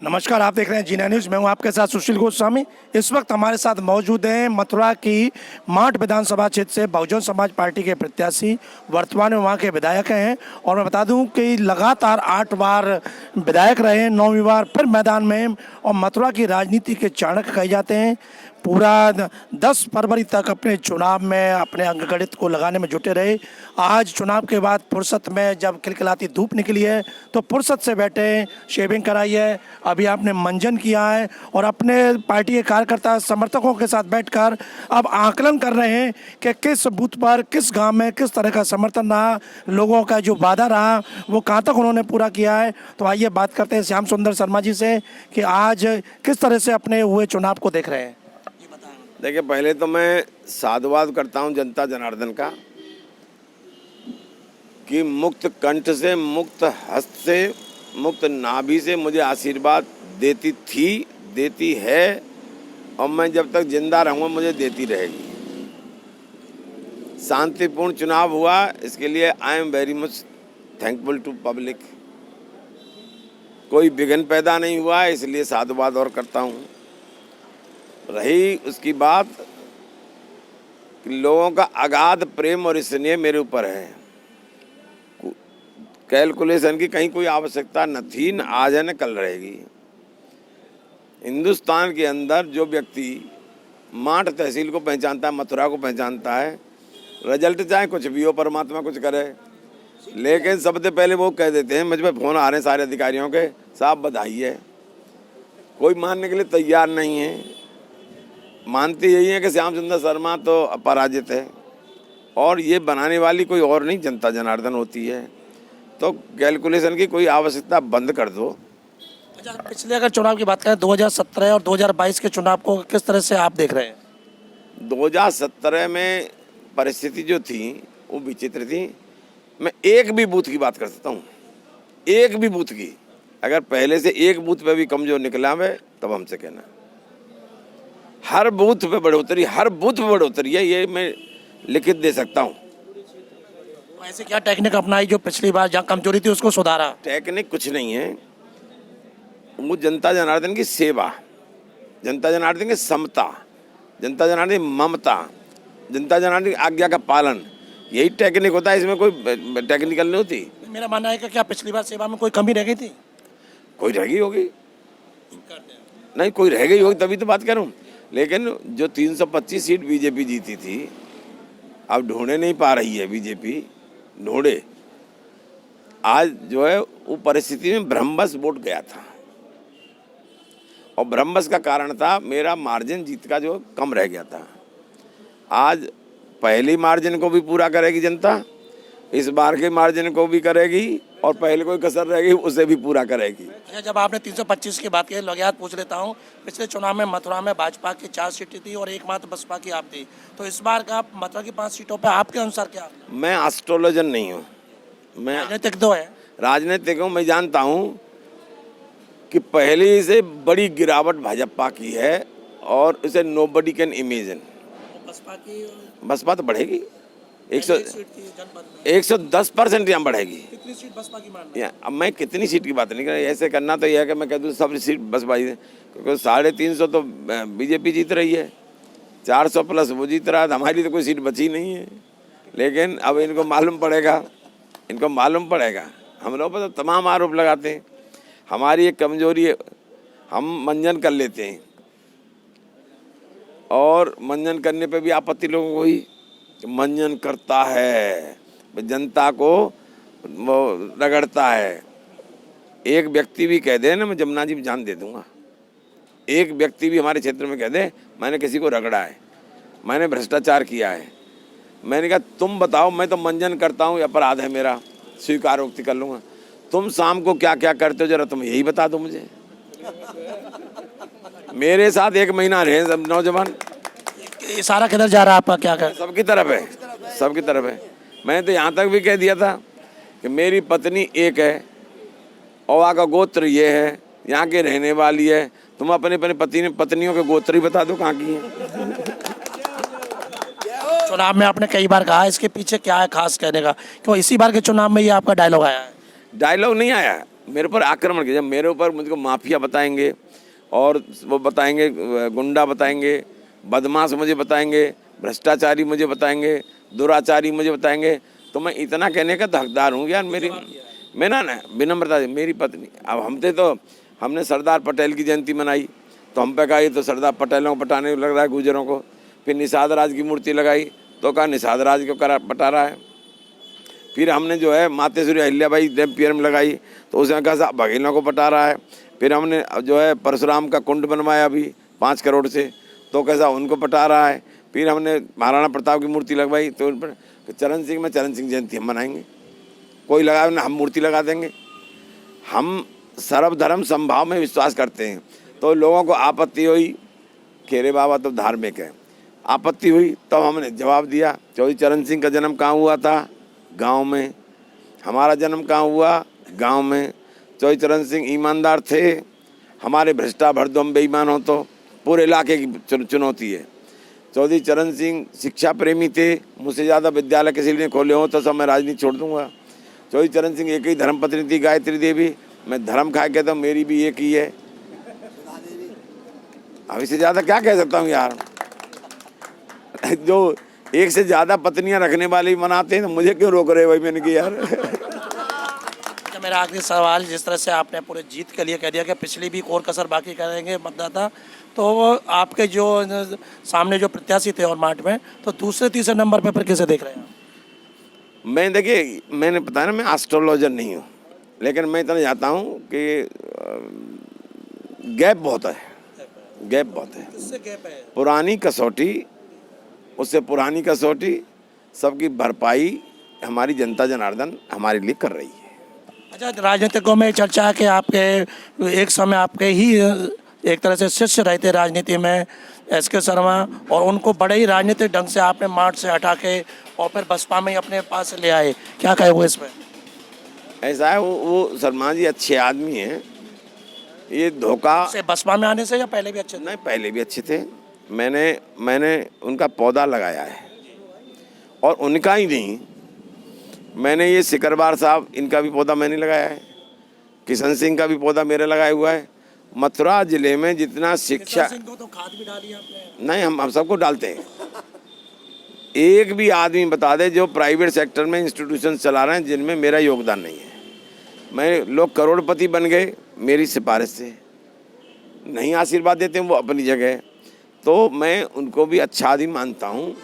नमस्कार, आप देख रहे हैं जीना न्यूज़। मैं हूं आपके साथ सुशील गोस्वामी। इस वक्त हमारे साथ मौजूद हैं मथुरा की माठ विधानसभा क्षेत्र से बहुजन समाज पार्टी के प्रत्याशी, वर्तमान में वहां के विधायक हैं। और मैं बता दूं कि लगातार 8 बार विधायक रहे, 9वीं बार फिर मैदान में। और मथुरा की राजनीति के चाणक्य कहे जाते हैं। पूरा 10 फरवरी तक अपने चुनाव में अपने अंकगणित को लगाने में जुटे रहे। आज चुनाव के बाद फुर्सत में जब खिलखिलाती धूप निकली है तो फुर्सत से बैठे हैं, शेविंग कराई है, अभी आपने मंजन किया है और अपने पार्टी के कार्यकर्ता समर्थकों के साथ बैठकर अब आकलन कर रहे हैं कि किस बूथ पर, किस गांव में किस तरह का समर्थन रहा, लोगों का जो वादा रहा वो कहां तक उन्होंने पूरा किया है। तो आइए बात करते हैं श्याम सुंदर शर्मा जी से कि आज किस तरह से अपने हुए चुनाव को देख रहे हैं। देखिए, पहले तो मैं साधुवाद करता हूं जनता जनार्दन का कि मुक्त कंठ से, मुक्त हस्त से, मुक्त नाभि से मुझे आशीर्वाद देती थी, देती है और मैं जब तक जिंदा रहूँगा मुझे देती रहेगी। शांतिपूर्ण चुनाव हुआ, इसके लिए I am very much thankful to public. कोई विघ्न पैदा नहीं हुआ, इसलिए साधुवाद और करता हूँ। रही उसकी बात कि लोगों का अगाध प्रेम और स्नेह मेरे ऊपर है। कैलकुलेशन की कहीं कोई आवश्यकता न थी, न आज है न कल रहेगी। हिंदुस्तान के अंदर जो व्यक्ति माठ तहसील को पहचानता है, मथुरा को पहचानता है, रिजल्ट चाहे कुछ भी हो, परमात्मा कुछ करे, लेकिन सबसे पहले वो कह देते हैं, मुझ पे फोन आ रहे हैं सारे अधिकारियों के, साहब बधाई है। कोई मानने के लिए तैयार नहीं है। मानते यही है कि श्याम सुंदर शर्मा तो अपराजित है और ये बनाने वाली कोई और नहीं, जनता जनार्दन होती है। तो कैलकुलेशन की कोई आवश्यकता बंद कर दो। अच्छा, पिछले अगर चुनाव की बात करें 2017 और 2022 के चुनाव को किस तरह से आप देख रहे हैं? 2017 में परिस्थिति जो थी वो विचित्र थी। मैं एक भी बूथ की बात कर सकता हूँ, एक भी बूथ की। अगर पहले से एक बूथ पे भी कमजोर निकला है तब हमसे कहना। हर बूथ पे बढ़ोतरी, हर बूथ पे बढ़ोतरी है, ये मैं लिखित दे सकता हूँ। ऐसे क्या टेक्निक अपनाई जो पिछली बार जहाँ कमजोरी थी उसको सुधारा? टेक्निक कुछ नहीं है, वो जनता जनार्दन की सेवा, जनता जनार्दन की समता, जनता जनार्दन की ममता, जनता जनार्दन की आज्ञा का पालन, यही टेक्निक होता है। इसमें कोई टेक्निकल नहीं होती। मेरा मानना है कि क्या पिछली बार सेवा में कोई कमी रह गई थी? कोई रह गई होगी, नहीं कोई रह गई होगी तभी तो बात करूँ। लेकिन जो 325 सीट बीजेपी जीती थी, अब ढूंढे नहीं पा रही है बीजेपी, ढूंढे। आज जो है वो परिस्थिति में भ्रमवश वोट गया था और भ्रमवश का कारण था मेरा मार्जिन जीत का जो कम रह गया था। आज पहली मार्जिन को भी पूरा करेगी जनता, इस बार के मार्जिन को भी करेगी और पहले कोई कसर रहेगी उसे भी पूरा करेगी। अच्छा, जब आपने 325 की बात की, लगातार पूछ लेता हूँ, पिछले चुनाव में मथुरा में भाजपा की 4 सीटें थी और एकमात्र बसपा की आप थी, तो इस बार का मथुरा की 5 सीटों पे आपके अनुसार क्या? मैं एस्ट्रोलॉजर नहीं हूँ, मैं राजनीतिक तो है, राजनीतिक हूँ। मैं जानता हूँ कि पहले से बड़ी गिरावट भाजपा की है और उसे नोबडी कैन इमेजिन। बसपा तो बढ़ेगी, 110% यहाँ बढ़ेगी। कितनी सीट बसपा की मान रहे हैं? अब मैं कितनी सीट की बात नहीं कर रहा, ऐसे करना तो यह है कि मैं कह दूँ सब सीट बसपा ही, क्योंकि 350 तो बीजेपी जीत रही है, 400 प्लस वो जीत रहा है, हमारी तो कोई सीट बची नहीं है। लेकिन अब इनको मालूम पड़ेगा, इनको मालूम पड़ेगा। हम लोग पर तो तमाम आरोप लगाते हैं। हमारी एक कमजोरी है, हम मंजन कर लेते हैं और मंजन करने पे भी आपत्ति लोगों को ही, मंजन करता है, जनता को वो रगड़ता है। एक व्यक्ति भी कह दे ना मैं जमुना जी में जान दे दूंगा, एक व्यक्ति भी हमारे क्षेत्र में कह दे मैंने किसी को रगड़ा है, मैंने भ्रष्टाचार किया है, मैंने कहा तुम बताओ, मैं तो मंजन करता हूँ, अपराध है मेरा, स्वीकारोक्ति कर लूँगा। तुम शाम को क्या क्या करते हो जरा तुम यही बता दो मुझे। मेरे साथ 1 महीना रहे सब नौजवान। सारा किधर जा रहा है आपका, क्या कर? सबकी तरफ है, सबकी तरफ है। मैंने तो यहाँ तक भी कह दिया था कि मेरी पत्नी एक है और वहाँ का गोत्र ये है, यहाँ की रहने वाली है, तुम अपने अपने पत्नियों के गोत्र ही बता दो कहाँ की है। चुनाव में आपने कई बार कहा, इसके पीछे क्या है खास कहने का? क्यों इसी बार के चुनाव में ये आपका डायलॉग आया है? डायलॉग नहीं आया, मेरे ऊपर आक्रमण किया, मेरे ऊपर मुझको माफिया बताएंगे और वो बताएंगे, गुंडा बताएंगे, बदमाश मुझे बताएंगे, भ्रष्टाचारी मुझे बताएंगे, दुराचारी मुझे बताएंगे, तो मैं इतना कहने का हकदार हूँ यार। मैं ना विनम्रता से, मेरी पत्नी, अब हमने सरदार पटेल की जयंती मनाई, तो हम पे कहा ये तो सरदार पटेलों को पटाने लग रहा है, गुजरों को। फिर निषाद राज की मूर्ति लगाई तो कहा निषाद राज को पटा रहा है। फिर हमने जो है मातेश्वरी अहिल्याबाई डैम पियर में लगाई तो उसने कहा साहब बघेलों को पटा रहा है। फिर हमने जो है परशुराम का कुंड बनवाया अभी 5 करोड़ से, तो कैसा उनको पटा रहा है। फिर हमने महाराणा प्रताप की मूर्ति लगवाई तो उन पर चरण सिंह में चरण सिंह जयंती हम मनाएंगे, कोई लगाए ना हम मूर्ति लगा देंगे। हम सर्वधर्म समभाव में विश्वास करते हैं। तो लोगों को आपत्ति हुई, खेरे बाबा तो धार्मिक है, आपत्ति हुई तो हमने जवाब दिया। चौधरी चरण सिंह का जन्म कहाँ हुआ था? गांव में। हमारा जन्म कहाँ हुआ? गांव में। चौधरी चरण सिंह ईमानदार थे, हमारे भ्रष्टा भरदम बेईमान हो तो पूरे इलाके की चुनौती है। चौधरी चरण सिंह शिक्षा प्रेमी थे, मुझसे ज़्यादा विद्यालय किसी ने खोले हो तो सब मैं राजनीति छोड़ दूंगा। चौधरी चरण सिंह एक ही धर्मपत्नी थी, गायत्री देवी। मैं धर्म खा के तो मेरी भी एक ही है, अब इससे ज़्यादा क्या कह सकता हूँ यार। जो एक से ज़्यादा पत्नियां रखने वाले मनाते हैं तो मुझे क्यों रोक रहे भाई? मैंने कहा यार मेरा आखिरी सवाल, जिस तरह से आपने पूरे जीत के लिए कह दिया कि पिछली भी और कसर बाकी करेंगे मतदाता, तो आपके जो सामने जो प्रत्याशी थे और मार्ट में, तो दूसरे तीसरे नंबर पे फिर किसे देख रहे हैं? मैं देखिए, मैंने बताया ना मैं एस्ट्रोलॉजर नहीं हूँ, लेकिन मैं इतना जानता हूँ कि गैप बहुत है, गैप बहुत है। किससे गैप है? पुरानी कसौटी, उससे पुरानी कसौटी सबकी भरपाई हमारी जनता जनार्दन हमारे लिए कर रही है। अच्छा, राजनीतिकों में चर्चा है कि आपके एक समय आपके ही एक तरह से शिष्य रहे थे राजनीति में, एसके शर्मा, और उनको बड़े ही राजनीतिक ढंग से आपने मार्च से हटा के और फिर बसपा में ही अपने पास ले आए, क्या कहे वो इसमें? ऐसा है, वो शर्मा जी अच्छे आदमी हैं। ये धोखा से बसपा में आने से या पहले भी अच्छे थे? नहीं, पहले भी अच्छे थे। मैंने उनका पौधा लगाया है, और उनका ही नहीं, मैंने ये सिकरबार साहब, इनका भी पौधा मैंने लगाया है, किशन सिंह का भी पौधा मेरे लगाया हुआ है। मथुरा जिले में जितना शिक्षा, किशन सिंह को तो खाद भी डाली आपने? नहीं, हम सबको डालते हैं। एक भी आदमी बता दे जो प्राइवेट सेक्टर में इंस्टीट्यूशन चला रहे हैं जिनमें मेरा योगदान नहीं है। लोग करोड़पति बन गए मेरी सिफारिश से, नहीं आशीर्वाद देते हैं वो अपनी जगह, तो मैं उनको भी अच्छा आदमी मानता हूँ।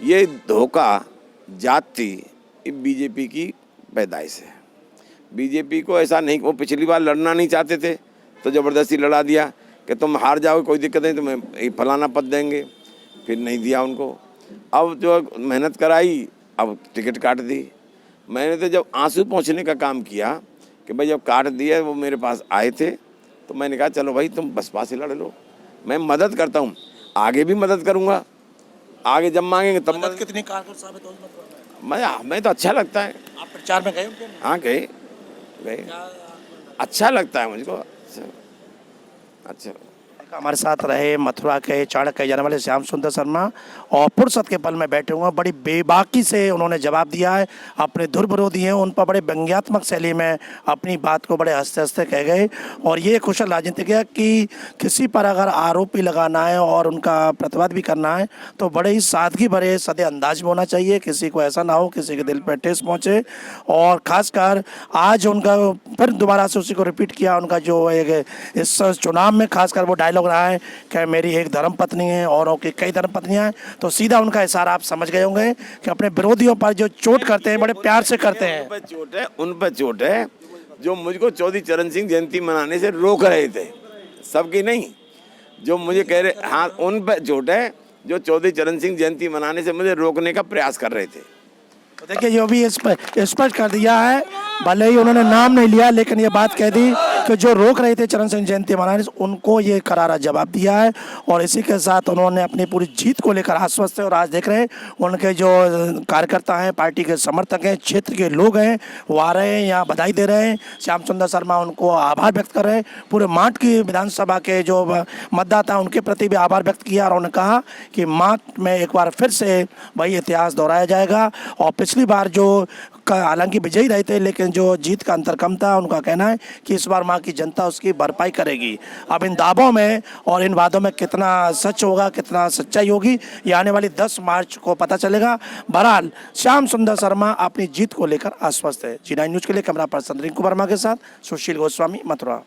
ये धोखा जाति बीजेपी की पैदाइश है। बीजेपी को ऐसा नहीं, वो पिछली बार लड़ना नहीं चाहते थे तो ज़बरदस्ती लड़ा दिया कि तुम हार जाओगे कोई दिक्कत नहीं, तुम्हें फलाना पद देंगे, फिर नहीं दिया उनको। अब जो मेहनत कराई, अब टिकट काट दी। मैंने तो जब आंसू पहुँचने का काम किया कि भाई जब काट दिया, वो मेरे पास आए थे तो मैंने कहा चलो भाई तुम बसपा से लड़ लो, मैं मदद करता हूँ, आगे भी मदद करूँगा, आगे जब मांगेंगे तब मदद कितनी कारगर साबित होगी? मैं तो अच्छा लगता है। आप प्रचार में गए उनके? हाँ गए, अच्छा लगता है मुझको, अच्छा। हमारे साथ रहे मथुरा के चाणक्य कहे जाने वाले श्याम सुंदर शर्मा, और फुर्सत के पल में बैठे हुए हैं, बड़ी बेबाकी से उन्होंने जवाब दिया है, अपने दुर्विरोधी हैं उन पर बड़े व्यंग्यात्मक शैली में अपनी बात को बड़े हंसते हंसते कह गए। और ये कुशल राजनीतिक है कि किसी पर अगर आरोप भी लगाना है और उनका प्रतिवाद भी करना है तो बड़े ही सादगी भरे सदे अंदाज में होना चाहिए, किसी को ऐसा ना हो किसी के दिल पर ठेस पहुँचे। और ख़ासकर आज उनका फिर दोबारा से उसी को रिपीट किया, उनका जो एक इस चुनाव में खासकर वो डायलॉग रहा है कि मेरी एक धर्म पत्नी है और की कई धर्म पत्नियां हैं, तो सीधा उनका इशारा आप समझ गए होंगे कि अपने विरोधियों पर जो चोट करते हैं बड़े प्यार से करते हैं। उन पर चोट है जो मुझको चौधरी चरण सिंह जयंती मनाने से रोक रहे थे, सबकी नहीं, जो मुझे कह रहे, हाँ उन पर चोट है जो चौधरी चरण सिंह जयंती मनाने से मुझे रोकने का प्रयास कर रहे थे। तो देखिए जो भी स्पष्ट कर दिया है, भले ही उन्होंने नाम नहीं लिया लेकिन ये बात कह दी कि जो रोक रहे थे चरण सिंह जयंती मनाने से, उनको ये करारा जवाब दिया है। और इसी के साथ उन्होंने अपनी पूरी जीत को लेकर आश्वस्त है। और आज देख रहे हैं उनके जो कार्यकर्ता हैं, पार्टी के समर्थक हैं, क्षेत्र के लोग हैं, वो आ रहे हैं, यहाँ बधाई दे रहे हैं। श्याम सुंदर शर्मा उनको आभार व्यक्त कर रहे हैं। पूरे माट की विधानसभा के जो मतदाता उनके प्रति भी आभार व्यक्त किया और उन्होंने कहा कि माट में एक बार फिर से वही इतिहास दोहराया जाएगा। और पिछली बार जो हालांकि विजयी रहे थे, लेकिन जो जीत का अंतर कम था, उनका कहना है कि इस बार वहाँ की जनता उसकी भरपाई करेगी। अब इन दावों में और इन वादों में कितना सच होगा, कितना सच्चाई होगी, ये आने वाली 10 मार्च को पता चलेगा। बहरहाल श्याम सुंदर शर्मा अपनी जीत को लेकर आश्वस्त है। G9 न्यूज़ के लिए कैमरा पर्सन रिंकू वर्मा के साथ सुशील गोस्वामी, मथुरा।